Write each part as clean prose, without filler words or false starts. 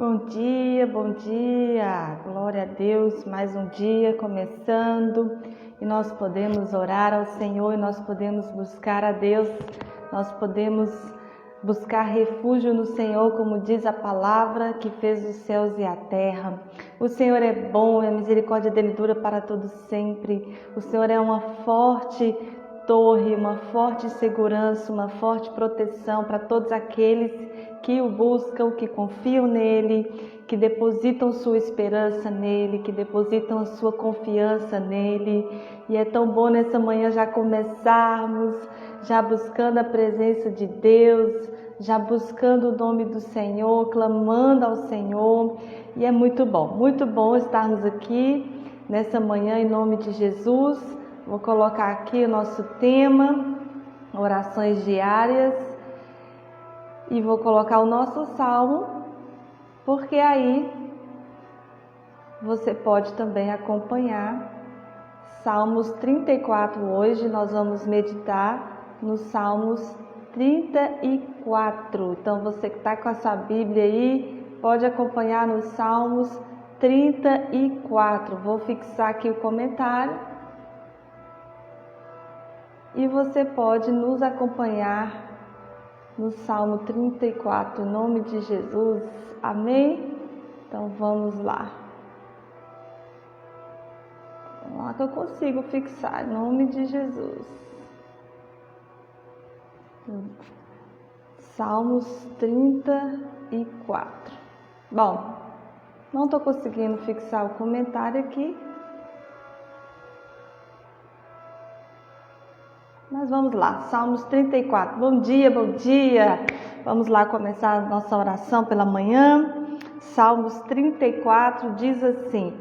Bom dia, glória a Deus, mais um dia começando e nós podemos orar ao Senhor e nós podemos buscar a Deus, nós podemos buscar refúgio no Senhor, como diz a palavra que fez os céus e a terra. O Senhor é bom e a misericórdia dele dura para todos sempre. O Senhor é uma forte torre, uma forte segurança, uma forte proteção para todos aqueles que o buscam, que confiam nele, que depositam sua esperança nele, que depositam a sua confiança nele. E é tão bom nessa manhã já começarmos, já buscando a presença de Deus, já buscando o nome do Senhor, clamando ao Senhor. E é muito bom estarmos aqui nessa manhã em nome de Jesus. Vou colocar aqui o nosso tema, orações diárias. E vou colocar o nosso salmo, porque aí você pode também acompanhar. Salmos 34 hoje, nós vamos meditar nos Salmos 34. Então você que está com a sua Bíblia aí, pode acompanhar nos Salmos 34. Vou fixar aqui o comentário. E você pode nos acompanhar no Salmo 34, em nome de Jesus, amém? Então vamos lá. Vamos lá que eu consigo fixar, em nome de Jesus. Salmos 34. Bom, não estou conseguindo fixar o comentário aqui. Mas vamos lá, Salmos 34, bom dia, vamos lá começar a nossa oração pela manhã. Salmos 34 diz assim: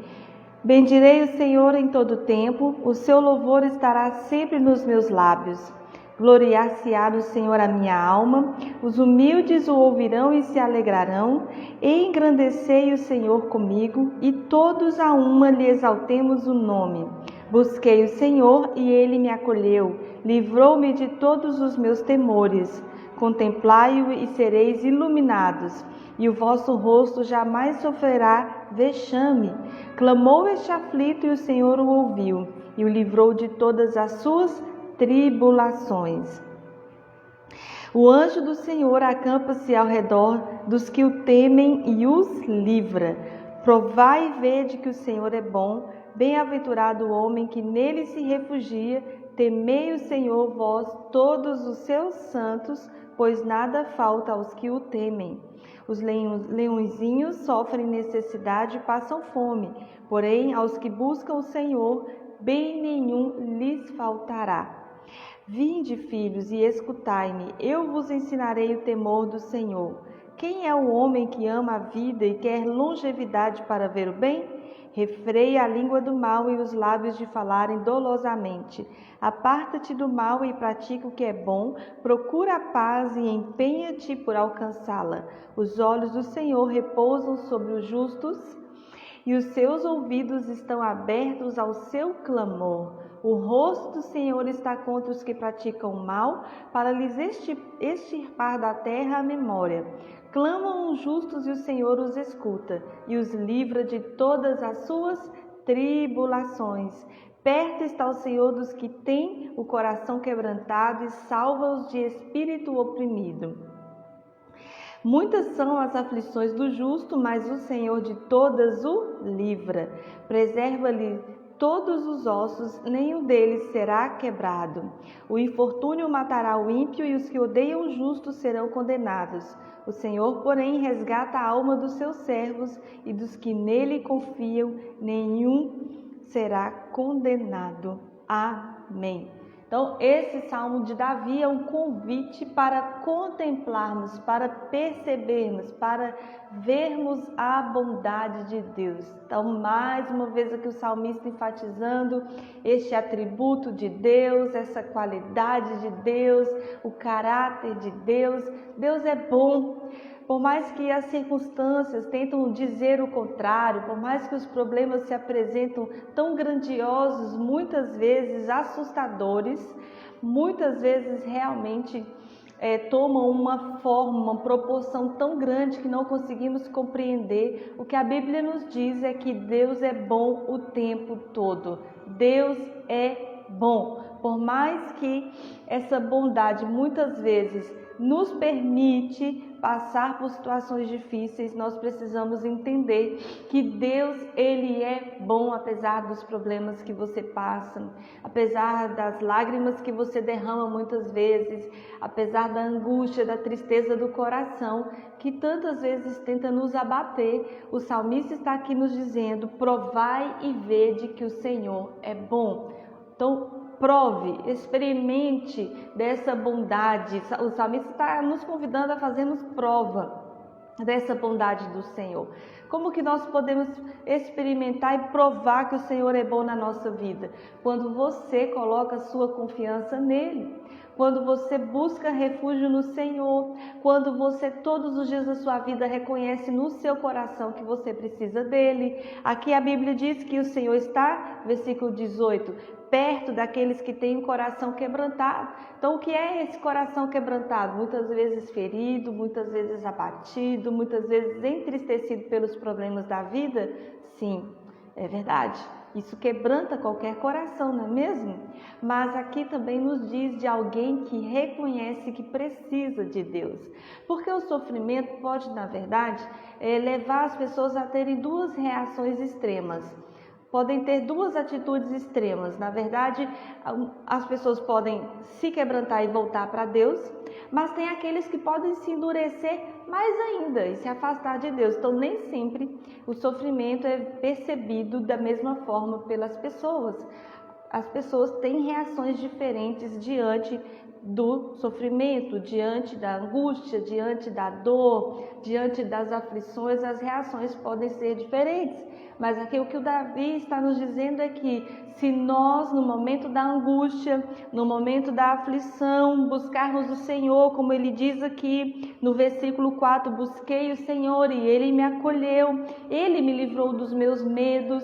bendirei o Senhor em todo tempo, o seu louvor estará sempre nos meus lábios. Gloriar-se-á do Senhor a minha alma, os humildes o ouvirão e se alegrarão. Engrandecei o Senhor comigo, e todos a uma lhe exaltemos o nome. Busquei o Senhor e ele me acolheu, livrou-me de todos os meus temores. Contemplai-o e sereis iluminados, e o vosso rosto jamais sofrerá vexame. Clamou este aflito e o Senhor o ouviu, e o livrou de todas as suas tribulações. O anjo do Senhor acampa-se ao redor dos que o temem e os livra. Provai e vede que o Senhor é bom. Bem-aventurado o homem que nele se refugia. Temei o Senhor, vós todos os seus santos, pois nada falta aos que o temem. Os leõezinhos sofrem necessidade e passam fome, porém aos que buscam o Senhor, bem nenhum lhes faltará. Vinde, filhos, e escutai-me, eu vos ensinarei o temor do Senhor. Quem é o homem que ama a vida e quer longevidade para ver o bem? Refreia a língua do mal e os lábios de falarem dolosamente. Aparta-te do mal e pratica o que é bom, procura a paz e empenha-te por alcançá-la. Os olhos do Senhor repousam sobre os justos e os seus ouvidos estão abertos ao seu clamor. O rosto do Senhor está contra os que praticam o mal, para lhes extirpar da terra a memória. Clamam os justos e o Senhor os escuta, e os livra de todas as suas tribulações. Perto está o Senhor dos que têm o coração quebrantado e salva-os de espírito oprimido. Muitas são as aflições do justo, mas o Senhor de todas o livra. Preserva-lhe todos os ossos, nenhum deles será quebrado. O infortúnio matará o ímpio e os que odeiam o justo serão condenados. O Senhor, porém, resgata a alma dos seus servos e dos que nele confiam, nenhum será condenado. Amém. Então, esse Salmo de Davi é um convite para contemplarmos, para percebermos, para vermos a bondade de Deus. Então, mais uma vez aqui o salmista enfatizando este atributo de Deus, essa qualidade de Deus, o caráter de Deus. Deus é bom. Por mais que as circunstâncias tentam dizer o contrário, por mais que os problemas se apresentam tão grandiosos, muitas vezes assustadores, muitas vezes realmente tomam uma forma, uma proporção tão grande que não conseguimos compreender. O que a Bíblia nos diz é que Deus é bom o tempo todo. Deus é bom. Por mais que essa bondade muitas vezes nos permite passar por situações difíceis, nós precisamos entender que Deus, Ele é bom apesar dos problemas que você passa, apesar das lágrimas que você derrama muitas vezes, apesar da angústia, da tristeza do coração, que tantas vezes tenta nos abater. O salmista está aqui nos dizendo: provai e vede que o Senhor é bom. Então, prove, experimente dessa bondade. O salmista está nos convidando a fazermos prova dessa bondade do Senhor. Como que nós podemos experimentar e provar que o Senhor é bom na nossa vida? Quando você coloca a sua confiança nele, quando você busca refúgio no Senhor, quando você todos os dias da sua vida reconhece no seu coração que você precisa dele. Aqui a Bíblia diz que o Senhor está, versículo 18, perto daqueles que têm o coração quebrantado. Então, o que é esse coração quebrantado? Muitas vezes ferido, muitas vezes abatido, muitas vezes entristecido pelos problemas da vida? Sim, é verdade. Isso quebranta qualquer coração, não é mesmo? Mas aqui também nos diz de alguém que reconhece que precisa de Deus. Porque o sofrimento pode, na verdade, levar as pessoas a terem duas reações extremas. Podem ter duas atitudes extremas. Na verdade, as pessoas podem se quebrantar e voltar para Deus, mas tem aqueles que podem se endurecer mais ainda e se afastar de Deus. Então, nem sempre o sofrimento é percebido da mesma forma pelas pessoas. As pessoas têm reações diferentes diante do sofrimento, diante da angústia, diante da dor, diante das aflições. As reações podem ser diferentes. Mas aqui o que o Davi está nos dizendo é que se nós, no momento da angústia, no momento da aflição, buscarmos o Senhor, como ele diz aqui no versículo 4, busquei o Senhor e ele me acolheu, ele me livrou dos meus medos.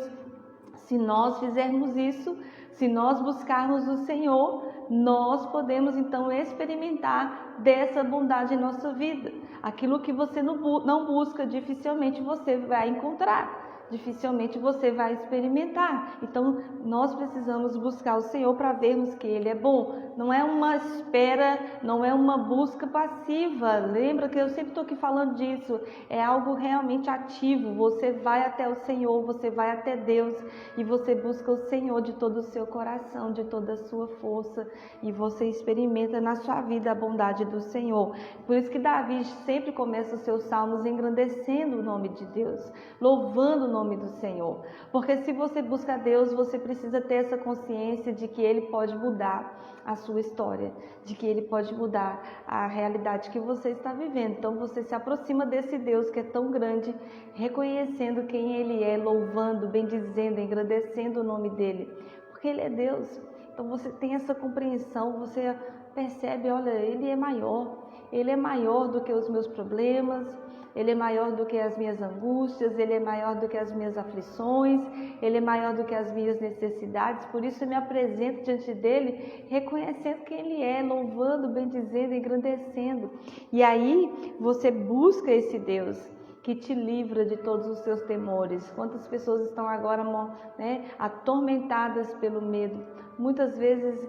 Se nós fizermos isso, se nós buscarmos o Senhor, nós podemos então experimentar dessa bondade em nossa vida. Aquilo que você não busca, dificilmente você vai encontrar. Dificilmente você vai experimentar. Então, nós precisamos buscar o Senhor para vermos que Ele é bom. Não é uma espera, não é uma busca passiva. Lembra que eu sempre estou aqui falando disso. É algo realmente ativo. Você vai até o Senhor, você vai até Deus e você busca o Senhor de todo o seu coração, de toda a sua força, e você experimenta na sua vida a bondade do Senhor. Por isso que Davi sempre começa os seus salmos engrandecendo o nome de Deus, louvando o nome do Senhor, porque se você busca Deus, você precisa ter essa consciência de que Ele pode mudar a sua história, de que Ele pode mudar a realidade que você está vivendo. Então você se aproxima desse Deus que é tão grande, reconhecendo quem Ele é, louvando, bendizendo, engrandecendo o nome dEle, porque Ele é Deus. Então você tem essa compreensão, você percebe, olha, Ele é maior do que os meus problemas, Ele é maior do que as minhas angústias, Ele é maior do que as minhas aflições, Ele é maior do que as minhas necessidades. Por isso eu me apresento diante dEle, reconhecendo quem Ele é, louvando, bendizendo, engrandecendo. E aí você busca esse Deus que te livra de todos os seus temores. Quantas pessoas estão agora atormentadas pelo medo, muitas vezes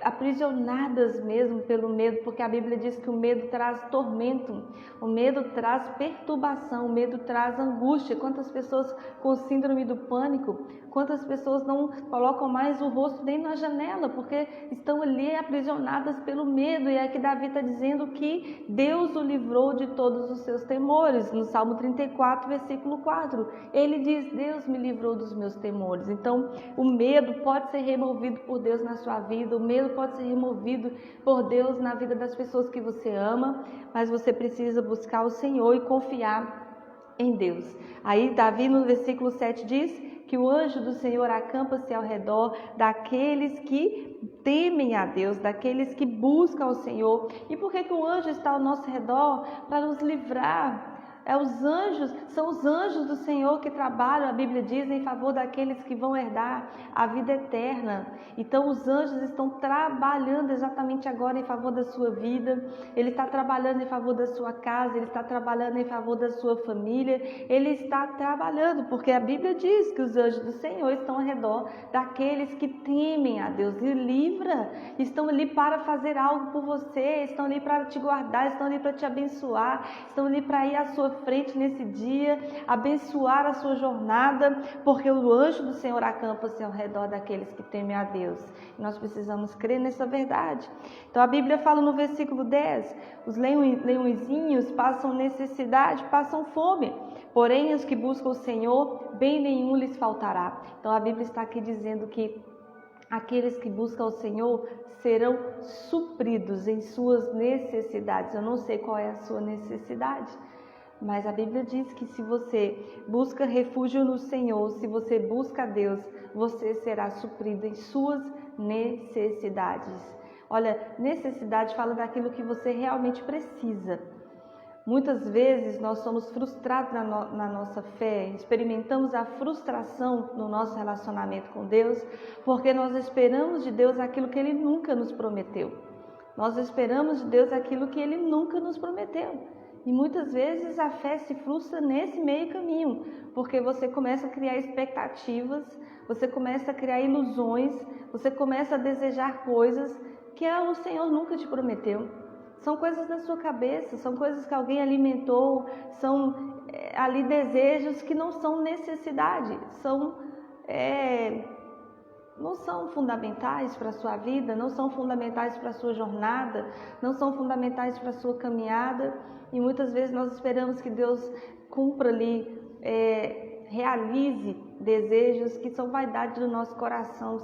aprisionadas mesmo pelo medo, porque a Bíblia diz que o medo traz tormento, o medo traz perturbação, o medo traz angústia. Quantas pessoas com síndrome do pânico, quantas pessoas não colocam mais o rosto nem na janela, porque estão ali aprisionadas pelo medo. E aqui Davi está dizendo que Deus o livrou de todos os seus temores, no Salmo 34, versículo 4, ele diz: Deus me livrou dos meus temores. Então o medo pode ser removido por Deus na sua vida, o medo pode ser removido por Deus na vida das pessoas que você ama, mas você precisa buscar o Senhor e confiar em Deus. Aí Davi no versículo 7 diz que o anjo do Senhor acampa-se ao redor daqueles que temem a Deus, daqueles que buscam o Senhor. E por que o anjo está ao nosso redor? Para nos livrar São os anjos do Senhor que trabalham, a Bíblia diz, em favor daqueles que vão herdar a vida eterna. Então os anjos estão trabalhando exatamente agora em favor da sua vida, Ele está trabalhando em favor da sua casa, Ele está trabalhando em favor da sua família, Ele está trabalhando, porque a Bíblia diz que os anjos do Senhor estão ao redor daqueles que temem a Deus e livra, estão ali para fazer algo por você, estão ali para te guardar, estão ali para te abençoar, estão ali para ir à sua frente nesse dia, abençoar a sua jornada, porque o anjo do Senhor acampa-se ao redor daqueles que temem a Deus. E nós precisamos crer nessa verdade. Então a Bíblia fala no versículo 10, os leõezinhos passam necessidade, passam fome, porém os que buscam o Senhor, bem nenhum lhes faltará. Então a Bíblia está aqui dizendo que aqueles que buscam o Senhor serão supridos em suas necessidades. Eu não sei qual é a sua necessidade, mas a Bíblia diz que se você busca refúgio no Senhor, se você busca a Deus, você será suprido em suas necessidades. Olha, necessidade fala daquilo que você realmente precisa. Muitas vezes nós somos frustrados na nossa fé, experimentamos a frustração no nosso relacionamento com Deus, porque nós esperamos de Deus aquilo que Ele nunca nos prometeu. Nós esperamos de Deus aquilo que Ele nunca nos prometeu. E muitas vezes a fé se frustra nesse meio caminho, porque você começa a criar expectativas, você começa a criar ilusões, você começa a desejar coisas que o Senhor nunca te prometeu. São coisas da sua cabeça, são coisas que alguém alimentou, são ali desejos que não são necessidade, não são fundamentais para a sua vida, não são fundamentais para a sua jornada, não são fundamentais para a sua caminhada. E muitas vezes nós esperamos que Deus cumpra ali, realize desejos que são vaidade do nosso coração,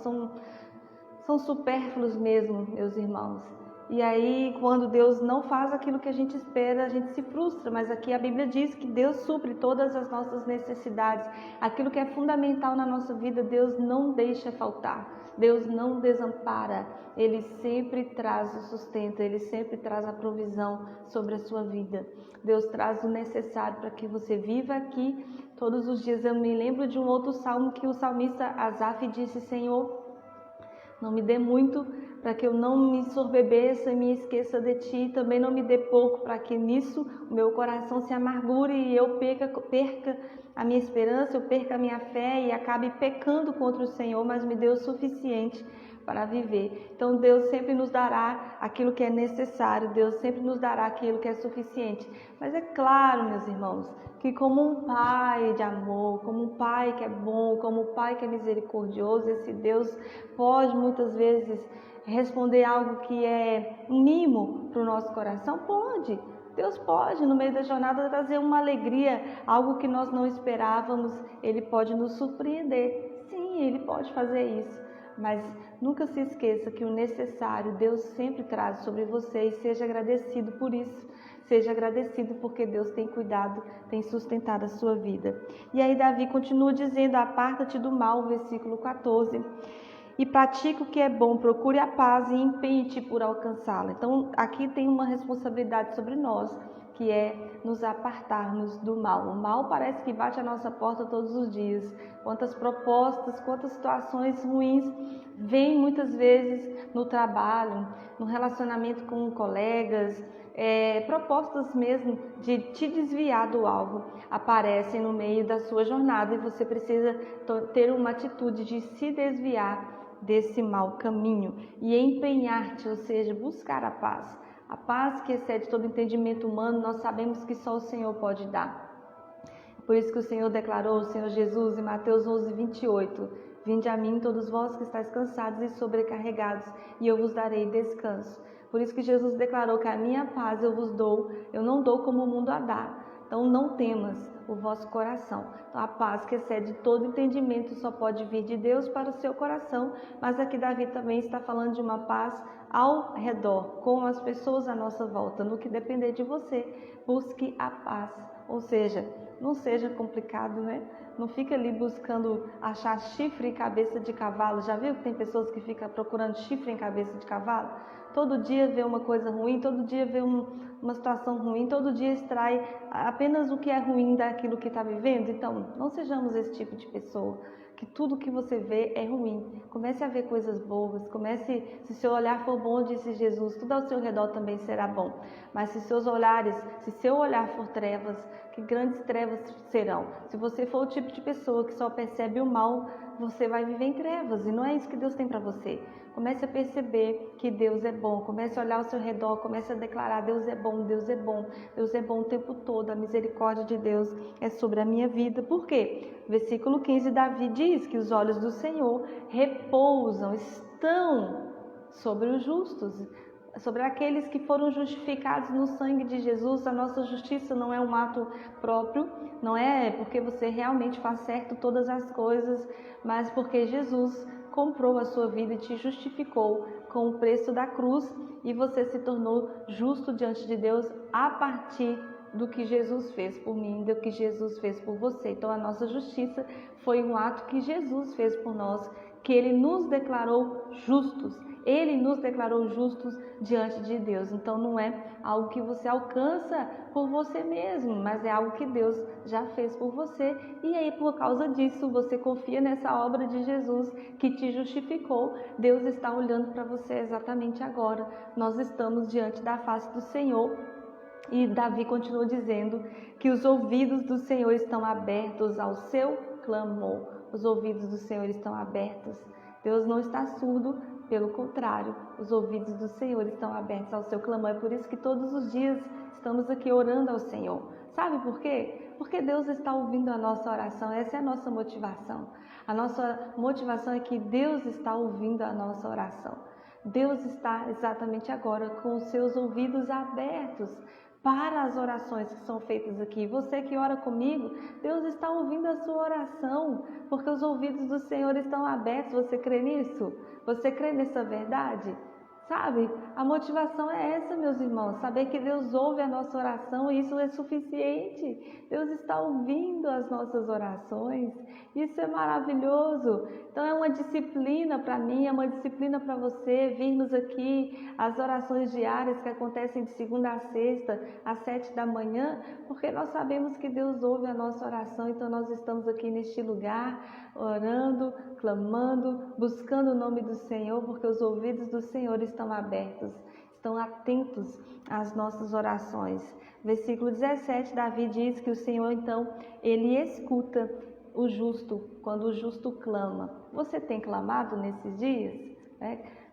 são supérfluos mesmo, meus irmãos. E aí, quando Deus não faz aquilo que a gente espera, a gente se frustra. Mas aqui a Bíblia diz que Deus supre todas as nossas necessidades. Aquilo que é fundamental na nossa vida, Deus não deixa faltar. Deus não desampara. Ele sempre traz o sustento, Ele sempre traz a provisão sobre a sua vida. Deus traz o necessário para que você viva aqui todos os dias. Eu me lembro de um outro salmo que o salmista Asaf disse: Senhor, não me dê muito para que eu não me ensorbebeça e me esqueça de Ti. Também não me dê pouco para que nisso o meu coração se amargure e eu perca a minha esperança, eu perca a minha fé e acabe pecando contra o Senhor, mas me dê o suficiente para viver. Então Deus sempre nos dará aquilo que é necessário, Deus sempre nos dará aquilo que é suficiente. Mas é claro, meus irmãos, que como um pai de amor, como um pai que é bom, como um pai que é misericordioso, esse Deus pode muitas vezes responder algo que é um mimo para o nosso coração? Pode. Deus pode, no meio da jornada, trazer uma alegria, algo que nós não esperávamos. Ele pode nos surpreender. Sim, Ele pode fazer isso. Mas nunca se esqueça que o necessário Deus sempre traz sobre você, e seja agradecido por isso. Seja agradecido porque Deus tem cuidado, tem sustentado a sua vida. E aí Davi continua dizendo: aparta-te do mal, versículo 14. E pratique o que é bom, procure a paz e empenhe-te por alcançá-la. Então aqui tem uma responsabilidade sobre nós, que é nos apartarmos do mal. O mal parece que bate à nossa porta todos os dias. Quantas propostas, quantas situações ruins vêm muitas vezes no trabalho, no relacionamento com colegas, propostas mesmo de te desviar do alvo aparecem no meio da sua jornada, e você precisa ter uma atitude de se desviar desse mau caminho e empenhar-te, ou seja, buscar a paz. A paz que excede todo entendimento humano, nós sabemos que só o Senhor pode dar. Por isso que o Senhor declarou, o Senhor Jesus, em Mateus 11, 28, vinde a mim todos vós que estáis cansados e sobrecarregados, e eu vos darei descanso. Por isso que Jesus declarou que a minha paz eu vos dou, eu não dou como o mundo a dá. Então não temas o vosso coração. Então, a paz que excede todo entendimento só pode vir de Deus para o seu coração. Mas aqui Davi também está falando de uma paz ao redor, com as pessoas à nossa volta. No que depender de você, busque a paz. Ou seja, não seja complicado, né? Não fica ali buscando achar chifre em cabeça de cavalo. Já viu que tem pessoas que ficam procurando chifre em cabeça de cavalo? Todo dia vê uma coisa ruim, todo dia vê uma situação ruim, todo dia extrai apenas o que é ruim daquilo que está vivendo. Então, não sejamos esse tipo de pessoa, que tudo que você vê é ruim. Comece a ver coisas boas, se seu olhar for bom, disse Jesus, tudo ao seu redor também será bom. Mas se seu olhar for trevas, que grandes trevas serão. Se você for o tipo de pessoa que só percebe o mal, você vai viver em trevas, e não é isso que Deus tem para você. Comece a perceber que Deus é bom, comece a olhar ao seu redor, comece a declarar: Deus é bom, Deus é bom, Deus é bom o tempo todo, a misericórdia de Deus é sobre a minha vida. Por quê? Versículo 15, Davi diz que os olhos do Senhor repousam, estão sobre os justos, sobre aqueles que foram justificados no sangue de Jesus. A nossa justiça não é um ato próprio, não é porque você realmente faz certo todas as coisas, mas porque Jesus comprou a sua vida e te justificou com o preço da cruz, e você se tornou justo diante de Deus a partir do que Jesus fez por mim, do que Jesus fez por você. Então a nossa justiça foi um ato que Jesus fez por nós, que Ele nos declarou justos. Ele nos declarou justos diante de Deus. Então não é algo que você alcança por você mesmo, mas é algo que Deus já fez por você. E aí, por causa disso, você confia nessa obra de Jesus que te justificou. Deus está olhando para você exatamente agora. Nós estamos diante da face do Senhor. E Davi continuou dizendo que os ouvidos do Senhor estão abertos ao seu clamor. Os ouvidos do Senhor estão abertos. Deus não está surdo, pelo contrário, os ouvidos do Senhor estão abertos ao seu clamor. É por isso que todos os dias estamos aqui orando ao Senhor. Sabe por quê? Porque Deus está ouvindo a nossa oração. Essa é a nossa motivação. A nossa motivação é que Deus está ouvindo a nossa oração. Deus está exatamente agora com os seus ouvidos abertos para as orações que são feitas aqui. Você que ora comigo, Deus está ouvindo a sua oração, porque os ouvidos do Senhor estão abertos. Você crê nisso? Você crê nessa verdade? Sabe? A motivação é essa, meus irmãos, saber que Deus ouve a nossa oração, e isso é suficiente. Deus está ouvindo as nossas orações. Isso é maravilhoso. Então é uma disciplina para mim, é uma disciplina para você virmos aqui as orações diárias que acontecem de segunda a sexta, às 7 da manhã, porque nós sabemos que Deus ouve a nossa oração. Então nós estamos aqui neste lugar, orando, clamando, buscando o nome do Senhor, porque os ouvidos do Senhor estão abertos, estão atentos às nossas orações. Versículo 17, Davi diz que o Senhor, então, Ele escuta o justo, quando o justo clama. Você tem clamado nesses dias?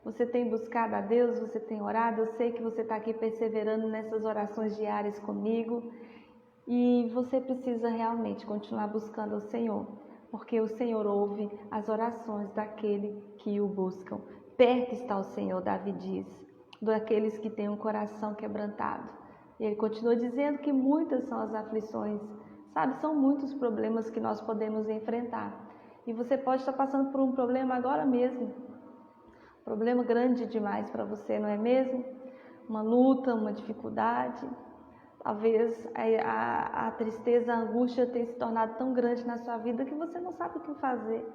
Você tem buscado a Deus? Você tem orado? Eu sei que você está aqui perseverando nessas orações diárias comigo, e você precisa realmente continuar buscando o Senhor, porque o Senhor ouve as orações daquele que o buscam. Perto está o Senhor, Davi diz, daqueles que têm um coração quebrantado. E ele continua dizendo que muitas são as aflições, sabe? São muitos problemas que nós podemos enfrentar. E você pode estar passando por um problema agora mesmo. Problema grande demais para você, não é mesmo? Uma luta, uma dificuldade. Talvez a tristeza, a angústia tenha se tornado tão grande na sua vida que você não sabe o que fazer.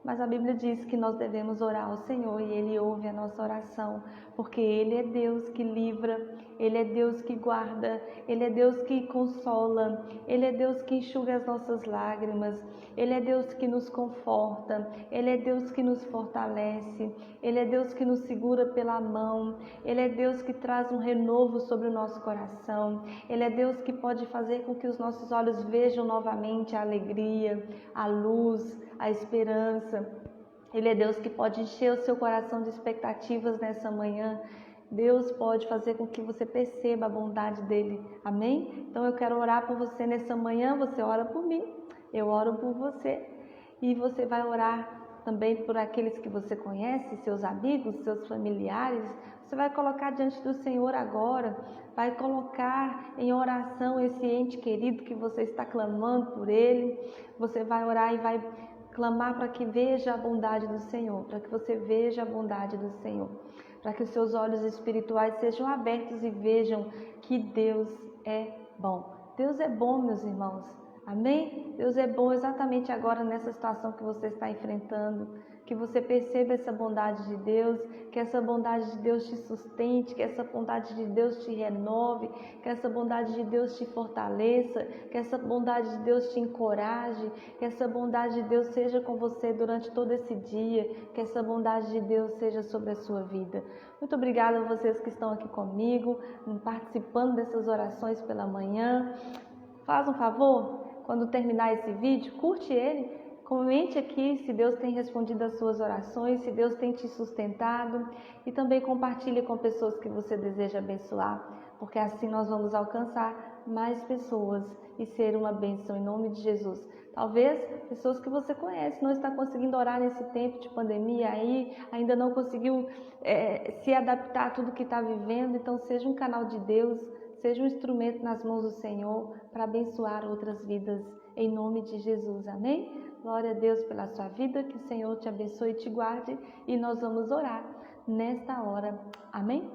Mas a Bíblia diz que nós devemos orar ao Senhor, e Ele ouve a nossa oração, porque Ele é Deus que livra, Ele é Deus que guarda, Ele é Deus que consola, Ele é Deus que enxuga as nossas lágrimas, Ele é Deus que nos conforta, Ele é Deus que nos fortalece, Ele é Deus que nos segura pela mão, Ele é Deus que traz um renovo sobre o nosso coração, Ele é Deus que pode fazer com que os nossos olhos vejam novamente a alegria, a luz, a esperança. Ele é Deus que pode encher o seu coração de expectativas nessa manhã. Deus pode fazer com que você perceba a bondade dele. Amém? Então eu quero orar por você nessa manhã. Você ora por mim, eu oro por você, e você vai orar também por aqueles que você conhece, seus amigos, seus familiares. Você vai colocar diante do Senhor agora, vai colocar em oração esse ente querido que você está clamando por ele. Você vai orar e vai clamar para que veja a bondade do Senhor, para que você veja a bondade do Senhor, para que os seus olhos espirituais sejam abertos e vejam que Deus é bom. Deus é bom, meus irmãos. Amém? Deus é bom exatamente agora nessa situação que você está enfrentando. Que você perceba essa bondade de Deus, que essa bondade de Deus te sustente, que essa bondade de Deus te renove, que essa bondade de Deus te fortaleça, que essa bondade de Deus te encoraje, que essa bondade de Deus seja com você durante todo esse dia, que essa bondade de Deus seja sobre a sua vida. Muito obrigada a vocês que estão aqui comigo, participando dessas orações pela manhã. Faz um favor, quando terminar esse vídeo, curte ele. Comente aqui se Deus tem respondido às suas orações, se Deus tem te sustentado, e também compartilhe com pessoas que você deseja abençoar, porque assim nós vamos alcançar mais pessoas e ser uma bênção em nome de Jesus. Talvez pessoas que você conhece não está conseguindo orar nesse tempo de pandemia aí, ainda não conseguiu se adaptar a tudo que está vivendo, então seja um canal de Deus, seja um instrumento nas mãos do Senhor para abençoar outras vidas em nome de Jesus. Amém? Glória a Deus pela sua vida, que o Senhor te abençoe e te guarde, e nós vamos orar nesta hora. Amém?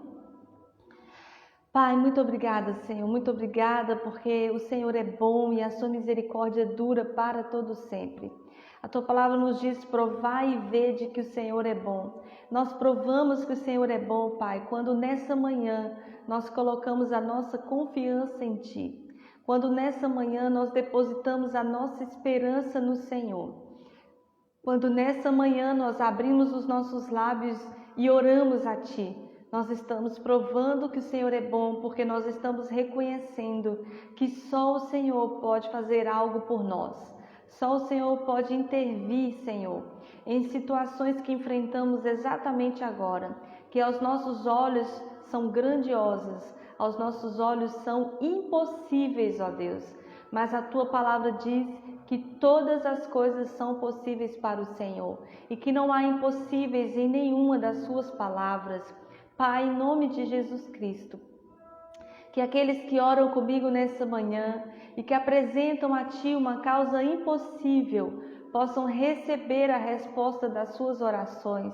Pai, muito obrigada, Senhor, muito obrigada, porque o Senhor é bom e a sua misericórdia dura para todo sempre. A tua palavra nos diz: provai e vede que o Senhor é bom. Nós provamos que o Senhor é bom, Pai, quando nessa manhã nós colocamos a nossa confiança em Ti. Quando nessa manhã nós depositamos a nossa esperança no Senhor. Quando nessa manhã nós abrimos os nossos lábios e oramos a Ti, nós estamos provando que o Senhor é bom, porque nós estamos reconhecendo que só o Senhor pode fazer algo por nós. Só o Senhor pode intervir, Senhor, em situações que enfrentamos exatamente agora, que aos nossos olhos são grandiosas, aos nossos olhos são impossíveis, ó Deus. Mas a Tua palavra diz que todas as coisas são possíveis para o Senhor e que não há impossíveis em nenhuma das Suas palavras. Pai, em nome de Jesus Cristo, que aqueles que oram comigo nessa manhã e que apresentam a Ti uma causa impossível possam receber a resposta das suas orações,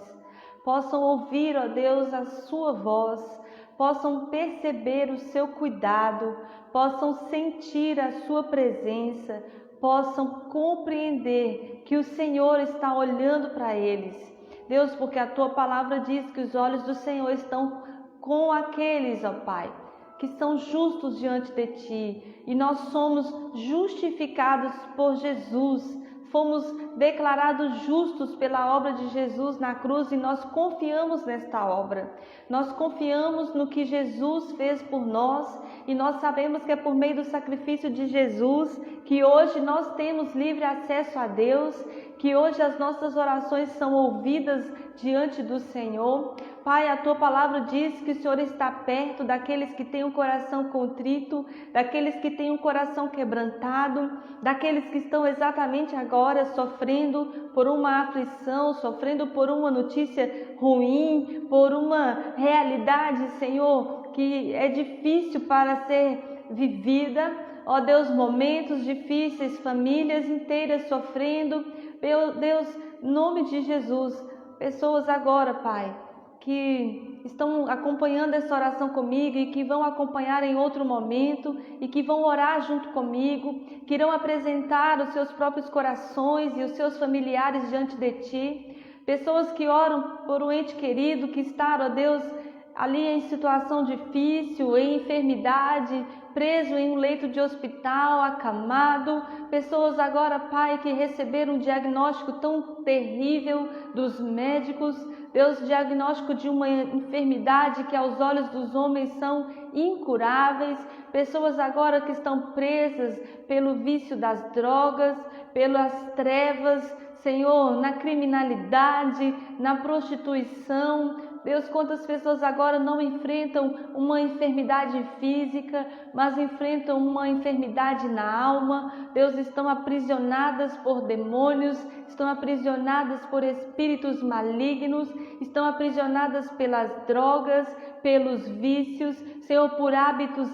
possam ouvir, ó Deus, a Sua voz, possam perceber o Seu cuidado, possam sentir a Sua presença, possam compreender que o Senhor está olhando para eles. Deus, porque a Tua palavra diz que os olhos do Senhor estão com aqueles, ó Pai, que são justos diante de Ti, e nós somos justificados por Jesus, fomos declarados justos pela obra de Jesus na cruz, e nós confiamos nesta obra, nós confiamos no que Jesus fez por nós, e nós sabemos que é por meio do sacrifício de Jesus que hoje nós temos livre acesso a Deus, que hoje as nossas orações são ouvidas diante do Senhor. Pai, a Tua palavra diz que o Senhor está perto daqueles que têm um coração contrito, daqueles que têm um coração quebrantado, daqueles que estão exatamente agora sofrendo por uma aflição, sofrendo por uma notícia ruim, por uma realidade, Senhor, que é difícil para ser vivida. Ó Deus, momentos difíceis, famílias inteiras sofrendo. Meu Deus, em nome de Jesus, pessoas agora, Pai, que estão acompanhando essa oração comigo e que vão acompanhar em outro momento e que vão orar junto comigo, que irão apresentar os seus próprios corações e os seus familiares diante de Ti. Pessoas que oram por um ente querido que está, ó Deus, ali em situação difícil, em enfermidade, preso em um leito de hospital, acamado. Pessoas agora, Pai, que receberam um diagnóstico tão terrível dos médicos. Deus, diagnóstico de uma enfermidade que aos olhos dos homens são incuráveis. Pessoas agora que estão presas pelo vício das drogas, pelas trevas, Senhor, na criminalidade, na prostituição. Deus, quantas pessoas agora não enfrentam uma enfermidade física, mas enfrentam uma enfermidade na alma. Deus, estão aprisionadas por demônios, estão aprisionadas por espíritos malignos, estão aprisionadas pelas drogas, pelos vícios, Senhor, por hábitos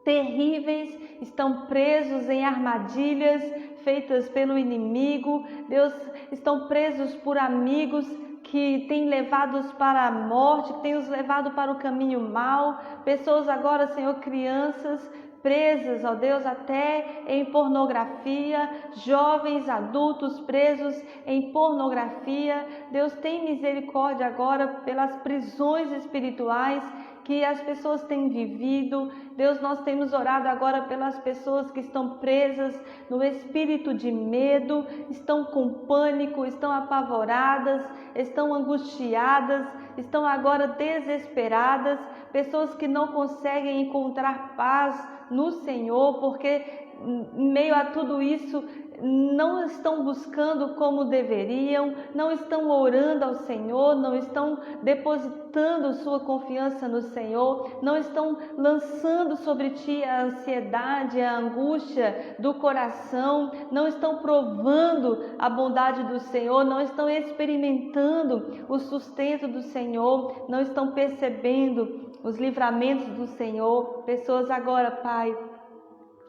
terríveis, estão presos em armadilhas feitas pelo inimigo. Deus, estão presos por amigos que têm levados para a morte, que têm os levado para o caminho mau. Pessoas agora, Senhor, crianças presas, ó Deus, até em pornografia, jovens, adultos presos em pornografia. Deus, tem misericórdia agora pelas prisões espirituais que as pessoas têm vivido. Deus, nós temos orado agora pelas pessoas que estão presas no espírito de medo, estão com pânico, estão apavoradas, estão angustiadas, estão agora desesperadas, pessoas que não conseguem encontrar paz no Senhor, porque em meio a tudo isso não estão buscando como deveriam, não estão orando ao Senhor, não estão depositando sua confiança no Senhor, não estão lançando sobre ti a ansiedade, a angústia do coração, não estão provando a bondade do Senhor, não estão experimentando o sustento do Senhor, não estão percebendo os livramentos do Senhor. Pessoas agora, Pai,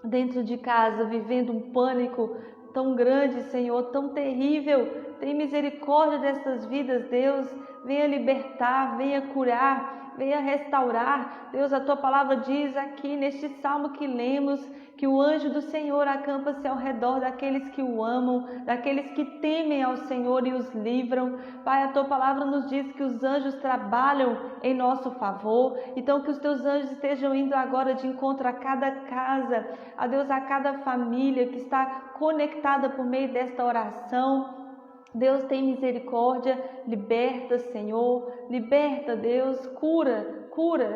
dentro de casa, vivendo um pânico tão grande, Senhor, tão terrível. Tem misericórdia dessas vidas, Deus. Venha libertar, venha curar, venha restaurar. Deus, a tua palavra diz aqui neste salmo que lemos que o anjo do Senhor acampa-se ao redor daqueles que o amam, daqueles que temem ao Senhor e os livram. Pai, a tua palavra nos diz que os anjos trabalham em nosso favor. Então, que os teus anjos estejam indo agora de encontro a cada casa, a Deus, a cada família que está conectada por meio desta oração. Deus, tem misericórdia, liberta, Senhor, liberta, Deus, cura,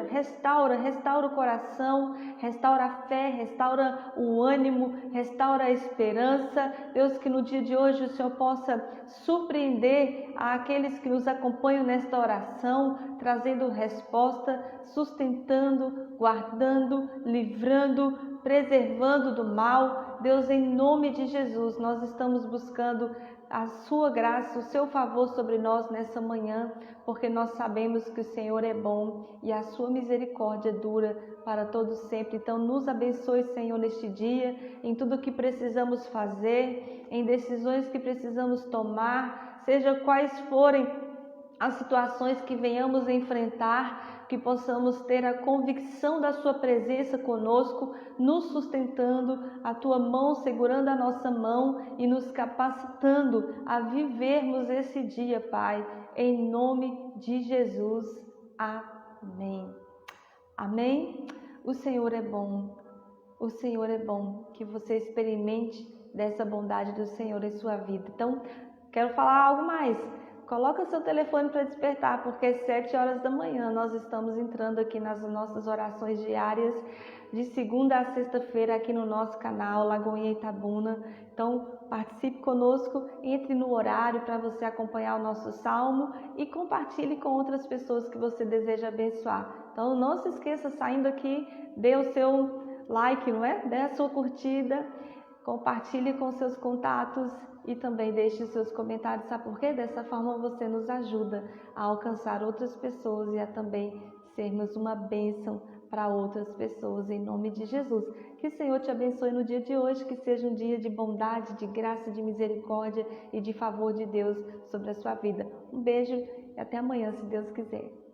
restaura o coração, restaura a fé, restaura o ânimo, restaura a esperança. Deus, que no dia de hoje o Senhor possa surpreender aqueles que nos acompanham nesta oração, trazendo resposta, sustentando, guardando, livrando, preservando do mal. Deus, em nome de Jesus, nós estamos buscando a sua graça, o seu favor sobre nós nessa manhã, porque nós sabemos que o Senhor é bom e a sua misericórdia dura para todos sempre. Então nos abençoe, Senhor, neste dia, em tudo que precisamos fazer, em decisões que precisamos tomar, seja quais forem as situações que venhamos enfrentar, que possamos ter a convicção da sua presença conosco, nos sustentando, a tua mão segurando a nossa mão e nos capacitando a vivermos esse dia, Pai, em nome de Jesus. Amém. Amém? O Senhor é bom, o Senhor é bom, que você experimente dessa bondade do Senhor em sua vida. Então, quero falar algo mais. Coloca seu telefone para despertar, porque às 7 horas da manhã nós estamos entrando aqui nas nossas orações diárias, de segunda a sexta-feira, aqui no nosso canal Lagoinha Itabuna. Então, participe conosco, entre no horário para você acompanhar o nosso salmo e compartilhe com outras pessoas que você deseja abençoar. Então, não se esqueça, saindo aqui, dê o seu like, não é? Dê a sua curtida, compartilhe com seus contatos e também deixe os seus comentários, sabe por quê? Dessa forma você nos ajuda a alcançar outras pessoas e a também sermos uma bênção para outras pessoas, em nome de Jesus. Que o Senhor te abençoe no dia de hoje, que seja um dia de bondade, de graça, de misericórdia e de favor de Deus sobre a sua vida. Um beijo e até amanhã, se Deus quiser.